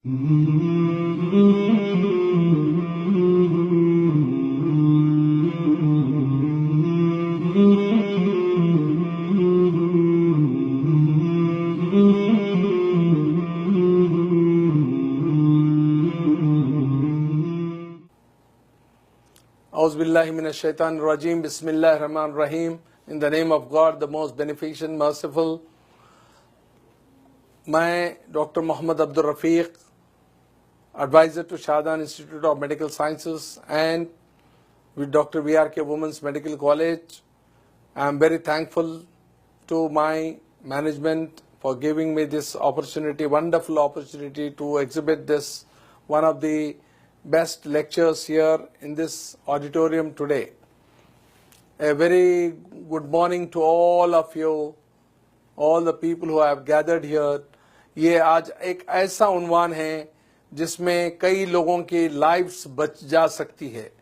Auzubillahiminash-shaytanir-rajim. Bismillahir-Rahmanir-Rahim. In the name of God, the most beneficent, merciful. मैं doctor Mohammad Abdul Rafiq, advisor to Shahjahan Institute of Medical Sciences and with Dr. V.R.K. Women's Medical College. I am very thankful to my management for giving me this opportunity, wonderful opportunity to exhibit this, one of the best lectures here in this auditorium today. A very good morning to all of you, all the people who have gathered here. ये आज एक ऐसा उन्वान है जिसमें कई लोगों की lives बच जा सकती है।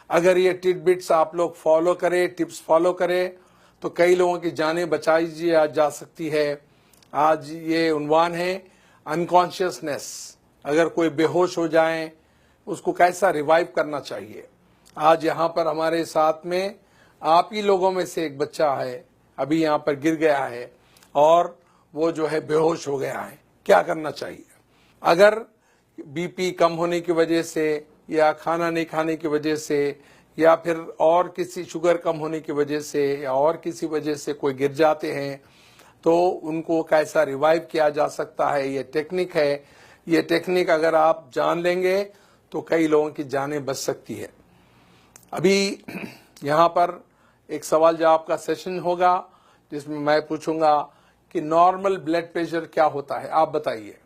अगर ये टिडबिट्स आप लोग फॉलो करें, टिप्स फॉलो करें, तो कई लोगों की जानें बचाई जा सकती है। आज ये उन्वान है अनकॉन्शियसनेस। अगर कोई बेहोश हो जाए, उसको कैसा रिवाइव करना चाहिए। आज यहाँ पर हमारे साथ में आप ही लोगों में से एक बच्चा है, अभी यहाँ पर गिर गया है और वो जो है बेहोश हो गया है। क्या करना चाहिए? अगर बीपी कम होने की वजह से या खाना नहीं खाने की वजह से या फिर और किसी शुगर कम होने की वजह से या और किसी वजह से कोई गिर जाते हैं, तो उनको कैसा रिवाइव किया जा सकता है, ये टेक्निक है। ये टेक्निक अगर आप जान लेंगे तो कई लोगों की जानें बच सकती है। अभी यहाँ पर एक सवाल जवाब का सेशन होगा जिसमें मैं पूछूंगा कि नॉर्मल ब्लड प्रेशर क्या होता है। आप बताइए,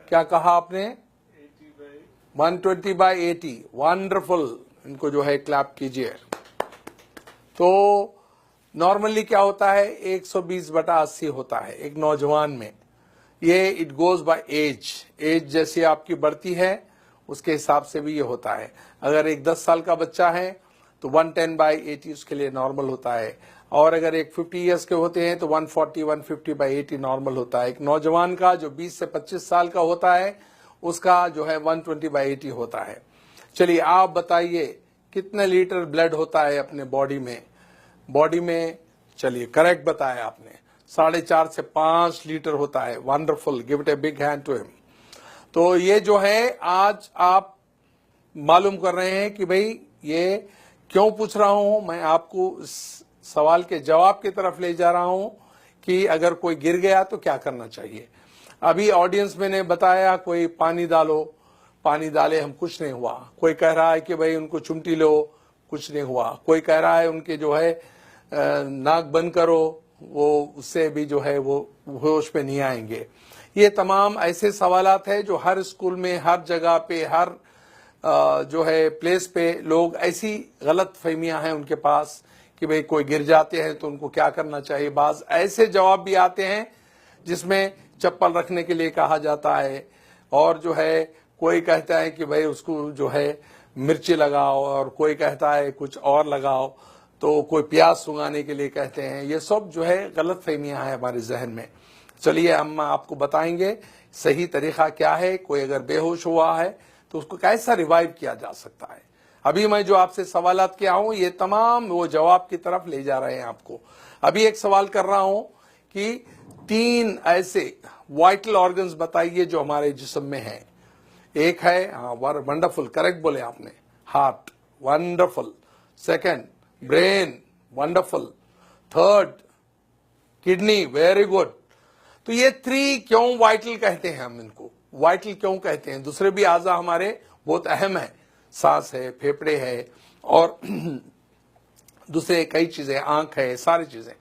क्या कहा आपने? 120/80। वंडरफुल, इनको जो है क्लैप कीजिए। तो नॉर्मली क्या होता है? 120/80 होता है एक नौजवान में। ये it goes by age, age जैसी आपकी बढ़ती है उसके हिसाब से भी ये होता है। अगर एक 10 साल का बच्चा है तो 110/80 उसके लिए नॉर्मल होता है, और अगर एक 50 इयर्स के होते हैं तो 140-150/80 नॉर्मल होता है। एक नौजवान का जो 20 से 25 साल का होता है उसका जो है 120/80 होता है। चलिए आप बताइए कितने लीटर ब्लड होता है अपने बॉडी में? चलिए करेक्ट बताया आपने, 4.5 से 5 लीटर होता है। Wonderful, give it a big hand to him. तो ये जो है आज आप मालूम कर रहे हैं कि भाई ये क्यों पूछ रहा हूं। मैं आपको सवाल के जवाब की तरफ ले जा रहा हूं कि अगर कोई गिर गया तो क्या करना चाहिए। अभी ऑडियंस में ने बताया कोई पानी डालो, पानी डाले हम, कुछ नहीं हुआ। कोई कह रहा है कि भाई उनको चुमटी लो, कुछ नहीं हुआ। कोई कह रहा है उनके जो है नाक बंद करो, वो उससे भी जो है वो होश पे नहीं आएंगे। ये तमाम ऐसे सवालात है जो हर स्कूल में, हर जगह पे, हर जो है प्लेस पे लोग ऐसी गलत फहमियां हैं उनके पास कि भाई कोई गिर जाते हैं तो उनको क्या करना चाहिए। बाज ऐसे जवाब भी आते हैं जिसमें चप्पल रखने के लिए कहा जाता है, और जो है कोई कहता है कि भाई उसको जो है मिर्ची लगाओ, और कोई कहता है कुछ और लगाओ, तो कोई प्याज सुंघाने के लिए कहते हैं। ये सब जो है गलत फहमियां हैं हमारे जहन में। चलिए हम आपको बताएंगे सही तरीका क्या है। कोई अगर बेहोश हुआ है तो उसको कैसा रिवाइव किया जा सकता है। अभी मैं जो आपसे सवालात किया हूं ये तमाम वो जवाब की तरफ ले जा रहे हैं आपको। अभी एक सवाल कर रहा हूं कि 3 ऐसे वाइटल ऑर्गन्स बताइए जो हमारे जिस्म में हैं। एक है, हाँ वंडरफुल, करेक्ट बोले आपने, heart, wonderful. Second, brain, wonderful. Third, kidney, very good. तो ये 3 क्यों वाइटल कहते हैं? हम इनको वाइटल क्यों कहते हैं? दूसरे भी आज़ा हमारे बहुत अहम है, सांस है, फेफड़े है और दूसरे कई चीजें, आंख है, सारी चीजें।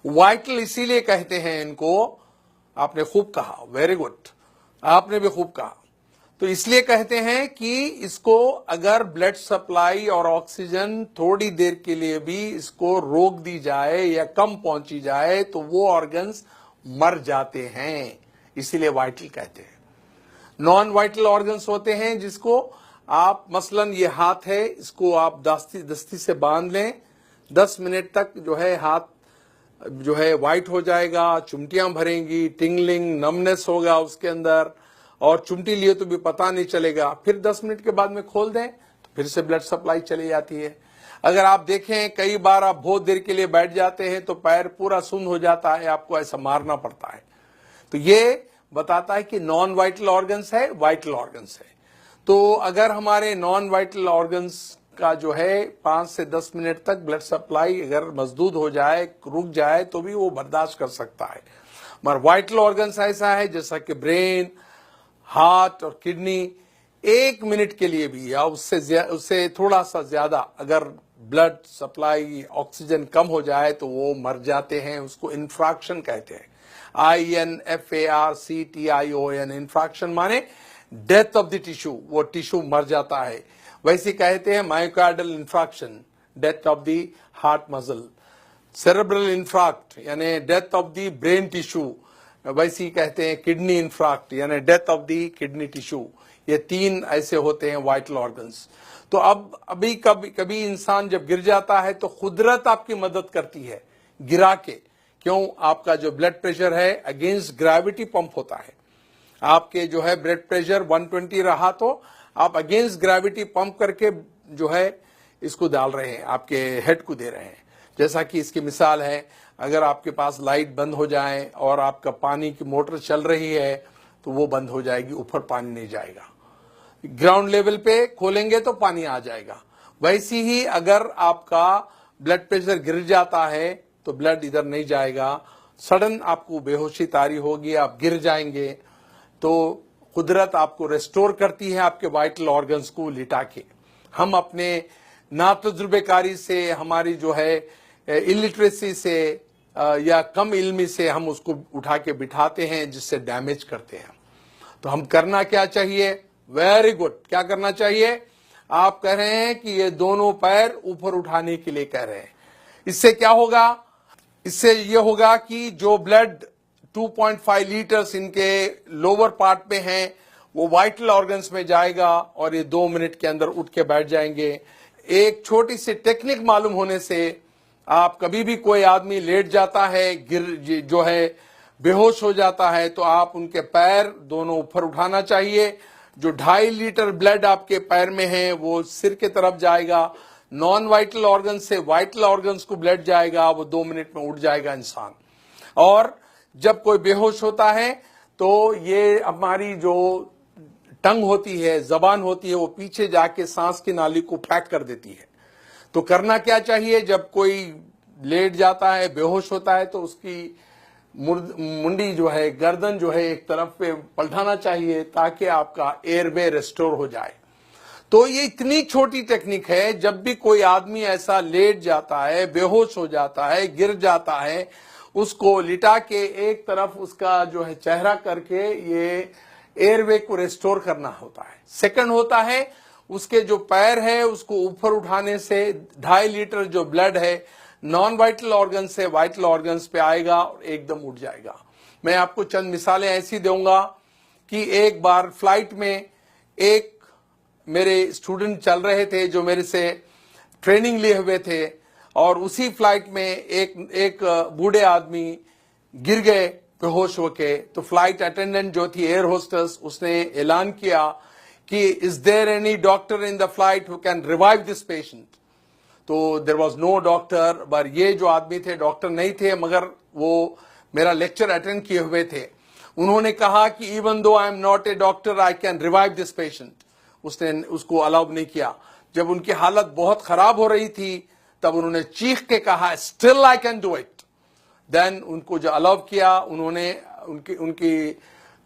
वाइटल इसीलिए कहते हैं इनको, आपने खूब कहा, वेरी गुड, आपने भी खूब कहा। तो इसलिए कहते हैं कि इसको अगर ब्लड सप्लाई और ऑक्सीजन थोड़ी देर के लिए भी इसको रोक दी जाए या कम पहुंची जाए तो वो ऑर्गन्स मर जाते हैं, इसीलिए वाइटल कहते हैं। नॉन वाइटल ऑर्गन्स होते हैं जिसको आप, मसलन ये हाथ है, इसको आप दस्ती से बांध लें, 10 मिनट तक जो है हाथ जो है वाइट हो जाएगा, चुमटियां भरेंगी, टिंगलिंग, नमनेस होगा उसके अंदर, और चुमटी लिए तो भी पता नहीं चलेगा, फिर 10 मिनट के बाद में खोल दें तो फिर से ब्लड सप्लाई चली जाती है। अगर आप देखें कई बार आप बहुत देर के लिए बैठ जाते हैं तो पैर पूरा सुन्न हो जाता है, आपको ऐसा मारना पड़ता है। तो ये बताता है कि नॉन वाइटल ऑर्गन्स है, वाइटल ऑर्गन्स है। तो अगर हमारे नॉन वाइटल ऑर्गन्स का जो है 5 से 10 मिनट तक ब्लड सप्लाई अगर मजदूद हो जाए, रुक जाए, तो भी वो बर्दाश्त कर सकता है। मगर वाइटल ऑर्गन्स ऐसा है जैसा कि ब्रेन, हार्ट और किडनी 1 मिनट के लिए भी या उससे थोड़ा सा ज्यादा अगर ब्लड सप्लाई ऑक्सीजन कम हो जाए तो वो मर जाते हैं। उसको इंफ्रैक्शन कहते हैं, INFARCTION। इंफ्रैक्शन माने डेथ ऑफ द टिश्यू, वो टिश्यू मर जाता है। वैसे कहते हैं myocardial infarction, death of the heart muscle. Cerebral infarct यानी death of the brain tissue, वैसे ही कहते हैं किडनी इंफ्रैक्ट यानी death of the kidney tissue. ये 3 ऐसे होते हैं वाइटल ऑर्गन्स। तो अब अभी कभी इंसान जब गिर जाता है तो कुदरत आपकी मदद करती है गिरा के। क्यों? आपका जो ब्लड प्रेशर है अगेंस्ट ग्रेविटी पंप होता है। आपके जो है ब्लड प्रेशर 120 रहा तो आप अगेंस्ट ग्रेविटी पंप करके जो है इसको डाल रहे हैं, आपके हेड को दे रहे हैं। जैसा कि इसकी मिसाल है, अगर आपके पास लाइट बंद हो जाए और आपका पानी की मोटर चल रही है तो वो बंद हो जाएगी, ऊपर पानी नहीं जाएगा। ग्राउंड लेवल पे खोलेंगे तो पानी आ जाएगा। वैसे ही अगर आपका ब्लड प्रेशर गिर जाता है तो ब्लड इधर नहीं जाएगा, सडन आपको बेहोशी तारी होगी, आप गिर जाएंगे। तो कुदरत आपको रेस्टोर करती है आपके वाइटल ऑर्गन्स को लिटा के। हम अपने नातजुर्बेकारी से, हमारी जो है इलिटरेसी से या कम इल्मी से हम उसको उठा के बिठाते हैं, जिससे डैमेज करते हैं। तो हम करना क्या चाहिए? वेरी गुड, क्या करना चाहिए? आप कह रहे हैं कि ये दोनों पैर ऊपर उठाने के लिए कह रहे हैं। इससे क्या होगा? इससे ये होगा कि जो ब्लड 2.5 लीटर्स इनके लोअर पार्ट में हैं वो वाइटल ऑर्गन्स में जाएगा और ये 2 मिनट के अंदर उठ के बैठ जाएंगे। एक छोटी सी टेक्निक मालूम होने से आप कभी भी कोई आदमी लेट जाता है, गिर जो है बेहोश हो जाता है, तो आप उनके पैर दोनों ऊपर उठाना चाहिए। जो 2.5 लीटर ब्लड आपके पैर में है वो सिर के तरफ जाएगा। नॉन वाइटल ऑर्गन से वाइटल ऑर्गन्स को ब्लड जाएगा, वो 2 मिनट में उठ जाएगा इंसान। और जब कोई बेहोश होता है तो ये हमारी जो टंग होती है, जबान होती है, वो पीछे जाके सांस की नाली को पैक कर देती है। तो करना क्या चाहिए? जब कोई लेट जाता है, बेहोश होता है, तो उसकी मुंडी जो है, गर्दन जो है, एक तरफ पे पलटाना चाहिए ताकि आपका एयरवे रेस्टोर हो जाए। तो ये इतनी छोटी टेक्निक है, जब भी कोई आदमी ऐसा लेट जाता है, बेहोश हो जाता है, गिर जाता है, उसको लिटा के एक तरफ उसका जो है चेहरा करके ये एयरवे को रेस्टोर करना होता है। सेकंड होता है उसके जो पैर है उसको ऊपर उठाने से 2.5 लीटर जो ब्लड है नॉन वाइटल ऑर्गन से वाइटल ऑर्गन्स पे आएगा और एकदम उठ जाएगा। मैं आपको चंद मिसालें ऐसी दूंगा कि एक बार फ्लाइट में एक मेरे स्टूडेंट चल रहे थे जो मेरे से ट्रेनिंग लिए हुए थे, और उसी फ्लाइट में एक बूढ़े आदमी गिर गए बेहोश होके। तो फ्लाइट अटेंडेंट जो थी, एयर होस्टेस, उसने ऐलान किया कि is there any doctor in the flight who can revive this patient. तो देयर वाज नो डॉक्टर, पर ये जो आदमी थे डॉक्टर नहीं थे, मगर वो मेरा लेक्चर अटेंड किए हुए थे। उन्होंने कहा कि even though I am not a doctor I can revive this patient. उसने उसको अलाउ नहीं किया। जब उनकी हालत बहुत खराब हो रही थी तब उन्होंने चीख के कहा still I can do it. Then उनको जो अलाउ किया, उन्होंने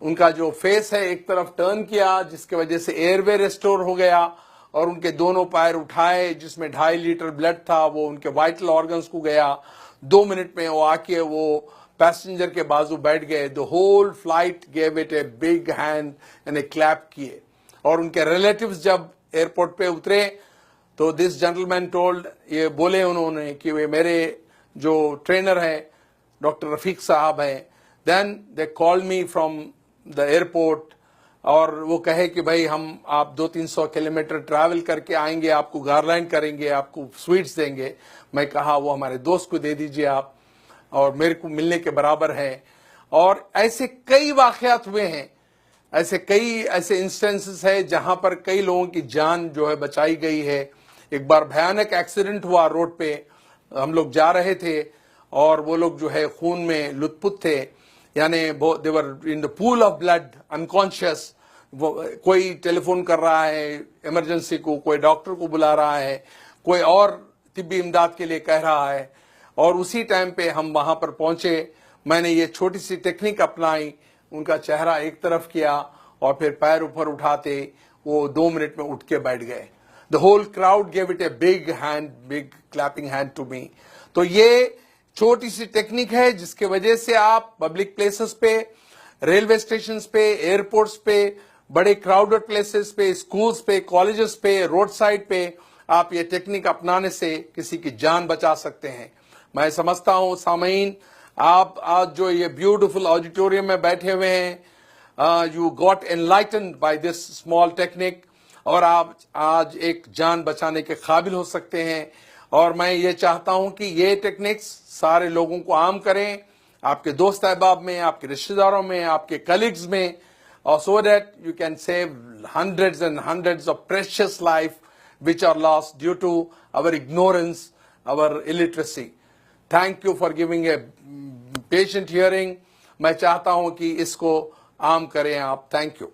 उनका जो फेस है एक तरफ टर्न किया, जिसकी वजह से एयरवे रेस्टोर हो गया, और उनके दोनों पैर उठाए जिसमें 2.5 लीटर ब्लड था वो उनके वाइटल ऑर्गन्स को गया। 2 मिनट में वो आके वो पैसेंजर के बाजू बैठ गए। The whole flight gave it a big hand and a clap किए। और उनके रिलेटिव्स जब एयरपोर्ट पे उतरे तो दिस जेंटलमैन टोल्ड, ये बोले उन्होंने कि वे मेरे जो ट्रेनर है डॉक्टर रफीक साहब हैं। Then they called me from the airport, और वो कहे कि भाई हम आप 200-300 किलोमीटर ट्रैवल करके आएंगे, आपको गारलैंड करेंगे, आपको स्वीट्स देंगे। मैं कहा वो हमारे दोस्त को दे दीजिए आप, और मेरे को मिलने के बराबर है। और ऐसे कई वाकयात हुए हैं। ऐसे कई ऐसे इंस्टेंसेस है जहां पर कई लोगों की जान जो है बचाई गई है। एक बार भयानक एक्सीडेंट हुआ रोड पे, हम लोग जा रहे थे और वो लोग जो है खून में लुथपुथ थे, यानी they were in the pool of blood, unconscious. कोई टेलीफोन कर रहा है इमरजेंसी को, कोई डॉक्टर को बुला रहा है, कोई और तिब्बी इमदाद के लिए कह रहा है, और उसी टाइम पे हम वहां पर पहुंचे। मैंने ये छोटी सी टेक्निक अपनाई, उनका चेहरा एक तरफ किया और फिर पैर ऊपर उठाते वो 2 मिनट में उठ के बैठ गए। The whole crowd gave it a big hand, big clapping hand to me. तो ये छोटी सी टेक्निक है जिसके वजह से आप पब्लिक प्लेसेस पे, रेलवे स्टेशन पे, एयरपोर्ट्स पे, बड़े क्राउडेड प्लेसेस पे, स्कूल्स पे, कॉलेजेस पे, रोड साइड पे आप ये टेक्निक अपनाने से किसी की जान बचा सकते हैं। मैं समझता हूं सामीन, आप आज जो ये ब्यूटीफुल ऑडिटोरियम में बैठे हुए हैं, you got enlightened by this small technique, और आप आज एक जान बचाने के काबिल हो सकते हैं। और मैं ये चाहता हूं कि ये टेक्निक्स सारे लोगों को आम करें, आपके दोस्त अहबाब में, आपके रिश्तेदारों में, आपके कलीग्स में, और so that you can save hundreds and hundreds of precious life which are lost due to our ignorance, our illiteracy. Thank you for giving a patient hearing. मैं चाहता हूं कि इसको आम करें आप। Thank you.